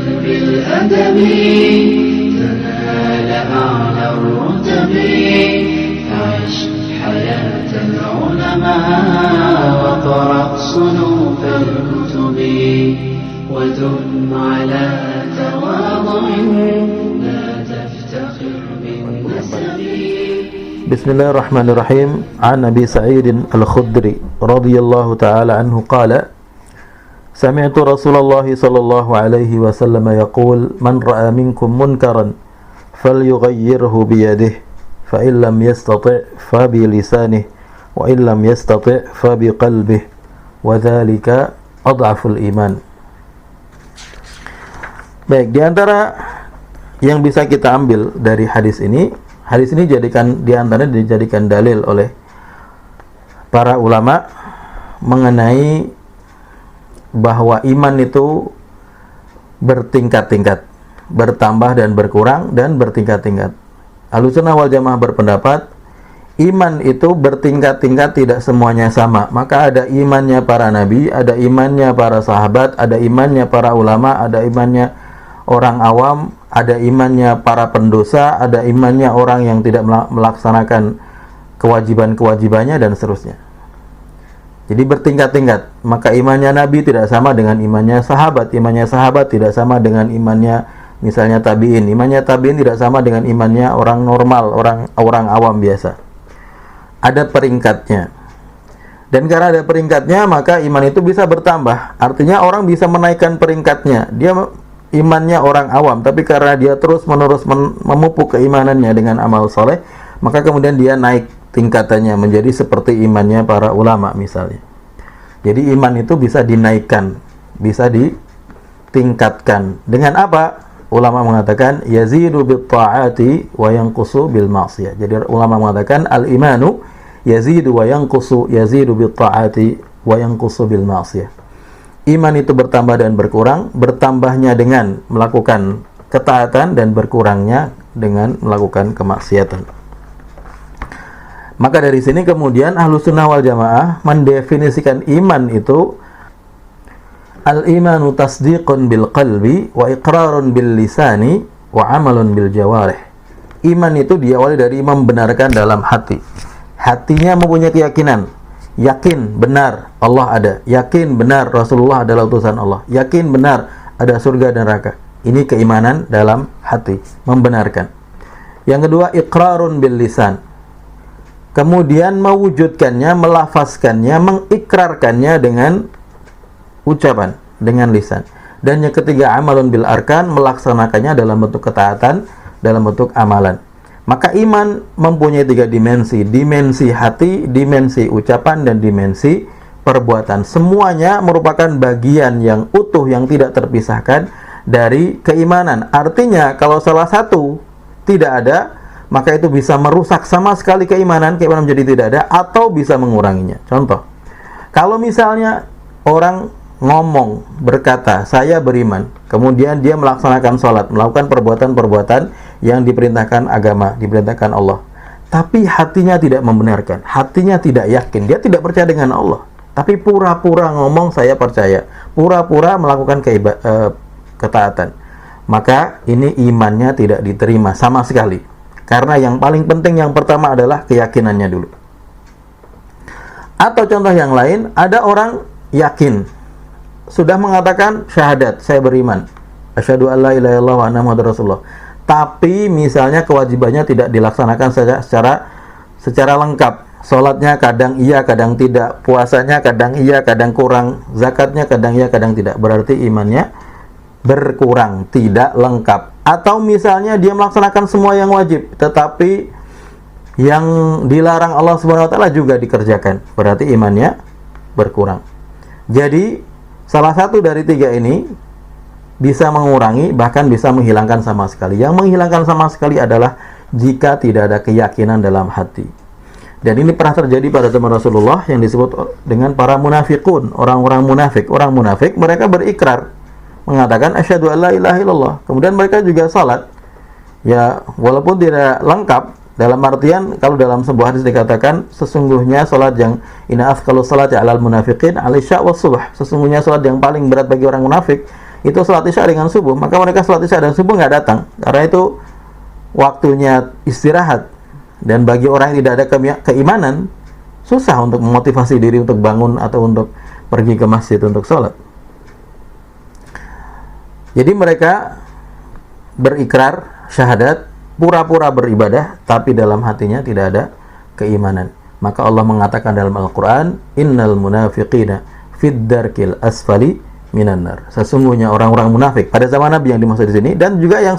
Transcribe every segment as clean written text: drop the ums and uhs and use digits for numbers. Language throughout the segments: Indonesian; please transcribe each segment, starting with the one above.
بالأدب تنال أعلى الرتب فعش حياة العلماء وقرأ صنوف الكتب ودم على تواضع لا تفتخر بالنسب. Bismillahirrahmanirrahim. An Abi Sa'id Al-Khudri radhiyallahu ta'ala anhu qala Sami'tu Rasulullah sallallahu alaihi wasallam yaqul man ra'a minkum munkaran falyughayyirhu biyadihi fa in lam yastati' fa bi lisanihi wa in lam yastati' fa bi qalbihi wa dhalika adhaful iman. Baik, di antara yang bisa kita ambil dari hadis ini dijadikan dalil oleh para ulama mengenai bahwa iman itu bertingkat-tingkat, bertambah dan berkurang dan bertingkat-tingkat. Ahlussunnah wal Jamaah berpendapat iman itu bertingkat-tingkat, tidak semuanya sama. Maka ada imannya para nabi, ada imannya para sahabat, ada imannya para ulama, ada imannya orang awam, ada imannya para pendosa, ada imannya orang yang tidak melaksanakan kewajiban-kewajibannya dan seterusnya. Jadi bertingkat-tingkat. Maka imannya nabi tidak sama dengan imannya sahabat tidak sama dengan imannya misalnya tabi'in, imannya tabi'in tidak sama dengan imannya orang normal, orang awam biasa. Ada peringkatnya. Dan karena ada peringkatnya, maka iman itu bisa bertambah. Artinya orang bisa menaikkan peringkatnya. Dia imannya orang awam, tapi karena dia terus-menerus memupuk keimanannya dengan amal soleh, maka kemudian dia naik tingkatannya menjadi seperti imannya para ulama misalnya. Jadi iman itu bisa dinaikkan, bisa ditingkatkan. Dengan apa? Ulama mengatakan yazidu bil ta'ati wa yanqusu bil ma'siyah. Jadi ulama mengatakan al-imanu yazidu wa yanqusu, yazidu bil ta'ati wa yanqusu bil ma'siyah. Iman itu bertambah dan berkurang, bertambahnya dengan melakukan ketaatan dan berkurangnya dengan melakukan kemaksiatan. Maka dari sini kemudian Ahlussunnah wal Jamaah mendefinisikan iman itu al-imanu tasdiqun bil qalbi wa iqrarun bil lisani wa amalun bil jawarih. Iman itu diawali dari membenarkan dalam hati. Hatinya mempunyai keyakinan, yakin benar Allah ada, yakin benar Rasulullah adalah utusan Allah, yakin benar ada surga dan neraka. Ini keimanan dalam hati, membenarkan. Yang kedua, iqrarun bil lisan. Kemudian mewujudkannya, melafazkannya, mengikrarkannya dengan ucapan, dengan lisan. Dan yang ketiga, amalun bil arkan, melaksanakannya dalam bentuk ketaatan, dalam bentuk amalan. Maka iman mempunyai tiga dimensi, dimensi hati, dimensi ucapan, dan dimensi perbuatan. Semuanya merupakan bagian yang utuh, yang tidak terpisahkan dari keimanan. Artinya, kalau salah satu tidak ada, maka itu bisa merusak sama sekali keimanan menjadi tidak ada, atau bisa menguranginya. Contoh, kalau misalnya orang ngomong, berkata, saya beriman, kemudian dia melaksanakan sholat, melakukan perbuatan-perbuatan yang diperintahkan agama, diperintahkan Allah, tapi hatinya tidak membenarkan, hatinya tidak yakin, dia tidak percaya dengan Allah, tapi pura-pura ngomong saya percaya, pura-pura melakukan ketaatan, maka ini imannya tidak diterima sama sekali. Karena yang paling penting yang pertama adalah keyakinannya dulu. Atau contoh yang lain, ada orang yakin, sudah mengatakan syahadat, saya beriman, asyhadu an la ilaha illallah wa anna muhammadar rasulullah, tapi misalnya kewajibannya tidak dilaksanakan secara lengkap. Sholatnya kadang iya, kadang tidak, puasanya kadang iya, kadang kurang, zakatnya kadang iya, kadang tidak. Berarti imannya berkurang, tidak lengkap. Atau misalnya dia melaksanakan semua yang wajib, tetapi yang dilarang Allah Subhanahu wa taala juga dikerjakan. Berarti imannya berkurang. Jadi salah satu dari tiga ini bisa mengurangi, bahkan bisa menghilangkan sama sekali. Yang menghilangkan sama sekali adalah jika tidak ada keyakinan dalam hati. Dan ini pernah terjadi pada zaman Rasulullah yang disebut dengan para munafikun, orang-orang munafik. Orang munafik mereka berikrar, mengatakan asyhadu an la ilaha illallah. Kemudian mereka juga salat. Ya, walaupun tidak lengkap, dalam artian kalau dalam sebuah hadis dikatakan sesungguhnya salat yang inna afqalu salati 'alal munafiqin al-isya wa subh. Sesungguhnya salat yang paling berat bagi orang munafik itu sholat isya dengan subuh, maka mereka sholat isya dan subuh nggak datang, karena itu waktunya istirahat. Dan bagi orang yang tidak ada keimanan, susah untuk memotivasi diri untuk bangun atau untuk pergi ke masjid untuk sholat. Jadi mereka berikrar syahadat, pura-pura beribadah, tapi dalam hatinya tidak ada keimanan. Maka Allah mengatakan dalam Al-Quran, innal munafiqina fid darkil asfali minan nar. Sesungguhnya orang-orang munafik pada zaman Nabi yang dimaksud di sini, dan juga yang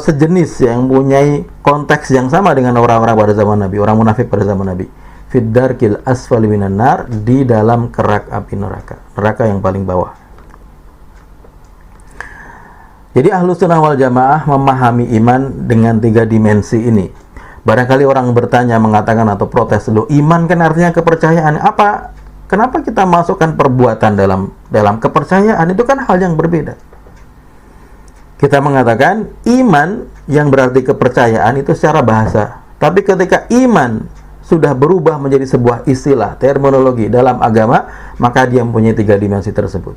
sejenis yang mempunyai konteks yang sama dengan orang-orang pada zaman Nabi, orang munafik pada zaman Nabi, fid darkil asfali minan nar, di dalam kerak api neraka yang paling bawah. Jadi Ahlus Sunnah wal Jamaah memahami iman dengan 3 dimensi ini. Barangkali orang bertanya, mengatakan atau protes, loh, iman kan artinya kepercayaan. Kenapa kita masukkan perbuatan dalam kepercayaan? Itu kan hal yang berbeda. Kita mengatakan iman yang berarti kepercayaan itu secara bahasa. Tapi ketika iman sudah berubah menjadi sebuah istilah, terminologi dalam agama, maka dia mempunyai 3 dimensi tersebut.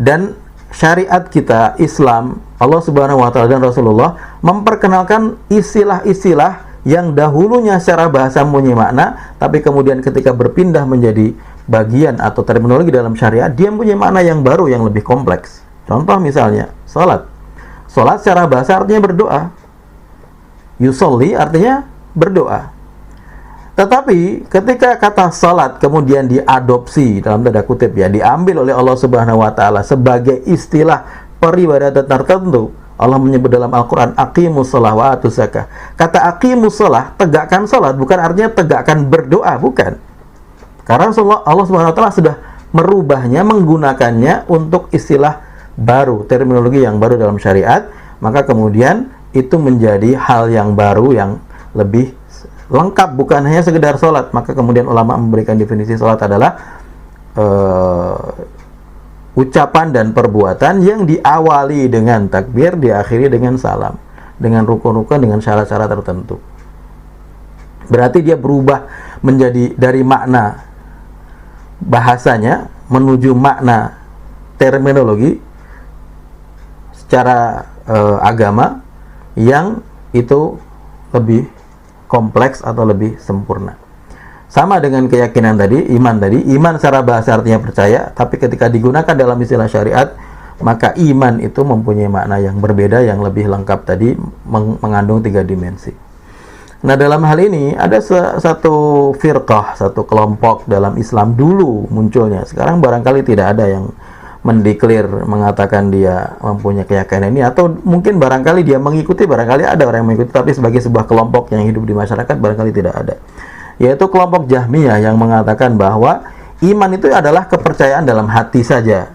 Dan syariat kita, Islam, Allah Subhanahu wa Ta'ala dan Rasulullah memperkenalkan istilah-istilah yang dahulunya secara bahasa mempunyai makna, tapi kemudian ketika berpindah menjadi bagian atau terminologi dalam syariat, dia mempunyai makna yang baru, yang lebih kompleks. Contoh misalnya, salat. Salat secara bahasa artinya berdoa. Yusolli artinya berdoa. Tetapi ketika kata salat kemudian diadopsi dalam tanda kutip, ya, diambil oleh Allah Subhanahu wa Ta'ala sebagai istilah peribadatan tertentu, Allah menyebut dalam Al-Quran, aqimus shalah wa atuz zakah. Kata aqimus shalah, tegakkan salat, bukan artinya tegakkan berdoa, bukan. Karena Allah Subhanahu wa Ta'ala sudah merubahnya, menggunakannya untuk istilah baru, terminologi yang baru dalam syariat, maka kemudian itu menjadi hal yang baru, yang lebih lengkap, bukan hanya sekedar sholat. Maka kemudian ulama memberikan definisi sholat adalah ucapan dan perbuatan yang diawali dengan takbir, diakhiri dengan salam, dengan rukun-rukun, dengan syarat-syarat tertentu. Berarti dia berubah menjadi dari makna bahasanya menuju makna terminologi secara agama yang itu lebih kompleks atau lebih sempurna. Sama dengan keyakinan tadi, iman secara bahasa artinya percaya, tapi ketika digunakan dalam istilah syariat, maka iman itu mempunyai makna yang berbeda, yang lebih lengkap tadi, mengandung 3 dimensi. Nah, dalam hal ini ada satu firqah, satu kelompok dalam Islam dulu munculnya. Sekarang barangkali tidak ada yang mendeklar, mengatakan dia mempunyai keyakinan ini, atau mungkin barangkali dia mengikuti, barangkali ada orang yang mengikuti, tapi sebagai sebuah kelompok yang hidup di masyarakat barangkali tidak ada. Yaitu kelompok Jahmiyah yang mengatakan bahwa iman itu adalah kepercayaan dalam hati saja.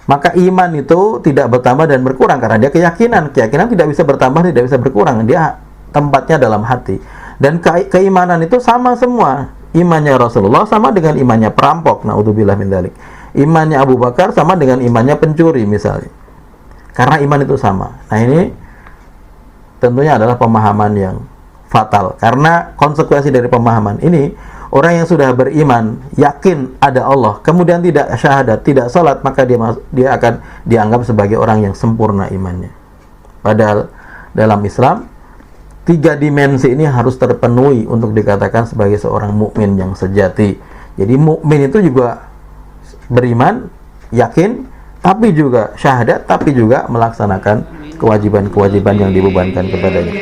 Maka iman itu tidak bertambah dan berkurang karena dia keyakinan. Keyakinan tidak bisa bertambah, tidak bisa berkurang. Dia tempatnya dalam hati. Dan keimanan itu sama semua. Imannya Rasulullah sama dengan imannya perampok, naudzubillah min dzalik. Imannya Abu Bakar sama dengan imannya pencuri misalnya. Karena iman itu sama. Nah, ini tentunya adalah pemahaman yang fatal. Karena konsekuensi dari pemahaman ini, orang yang sudah beriman, yakin ada Allah, kemudian tidak syahadat, tidak sholat, maka dia akan dianggap sebagai orang yang sempurna imannya. Padahal dalam Islam 3 dimensi ini harus terpenuhi untuk dikatakan sebagai seorang mukmin yang sejati. Jadi mukmin itu juga beriman, yakin, tapi juga syahadat, tapi juga melaksanakan kewajiban-kewajiban yang dibebankan kepadanya.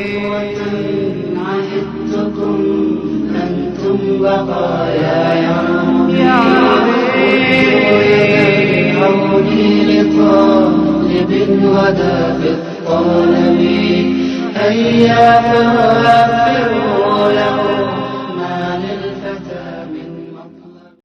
هيا فوافر